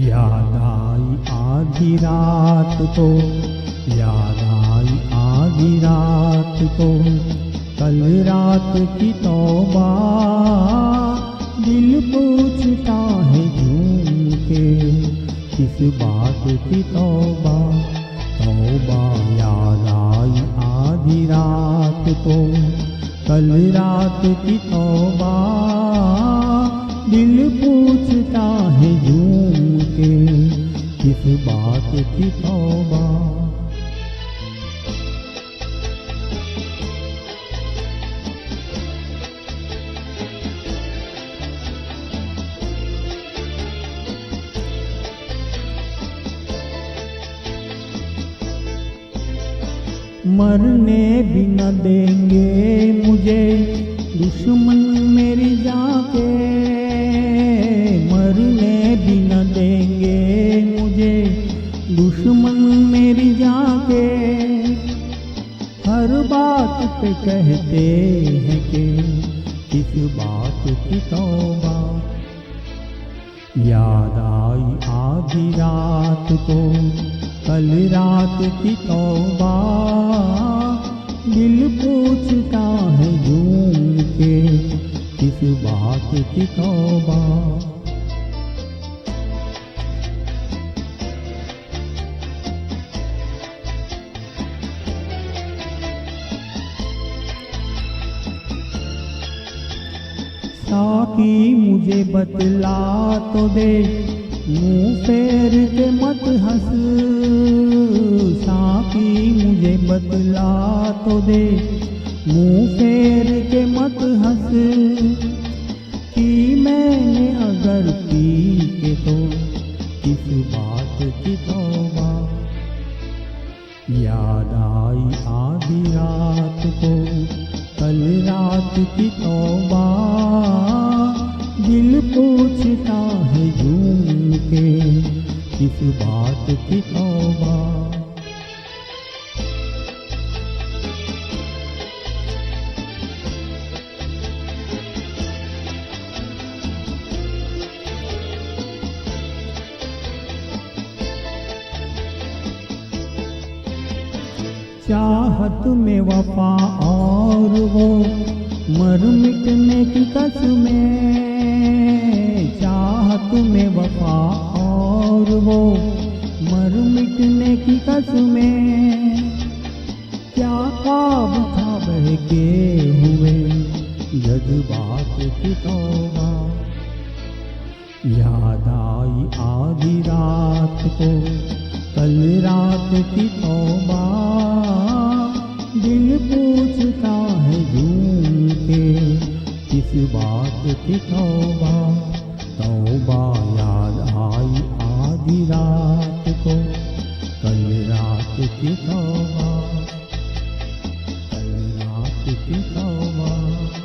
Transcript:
याद आई आधी रात को, याद आई आधी रात को, कल रात की तौबा। दिल पूछता है झूम के, किस बात की तौबा। तौबा याद आई आधी रात को, कल रात की तौबा। दिल पूछता है झूम के, किस बात की तौबा। मरने भी न देंगे मुझे दुश्मन मेरी जाके, मरने भी न देंगे मुझे दुश्मन मेरी जाके। हर बात पे कहते हैं कि किस बात की तौबा। याद आई आधी रात को, कल रात की तौबा। दिल पूछता है झूम के, किस बात की तौबा। साकी मुझे बतला तो दे, मुँह फेर के मत हंस। साकी मुझे बतला तो दे, मुँह फेर के मत हंस। कि मैंने अगर पी के तो किस बात की तौबा। याद आई आधी रात को, कल रात की तौबा। दिल पूछता है झूम के, किस बात की तौबा। चाहत में वफा और वो मर मिटने की कसमें। चाहत में वफा और वो मर मिटने की कसमें। क्या ख्वाब था बहके हुए जज्बात की तौबा। याद आई आधी रात को, कल रात की तौबा। दिल पूछता है झूम के, किस बात की तौबा। तौबा याद आई आधी रात को, कल रात की तौबा। कल रात की तौबा।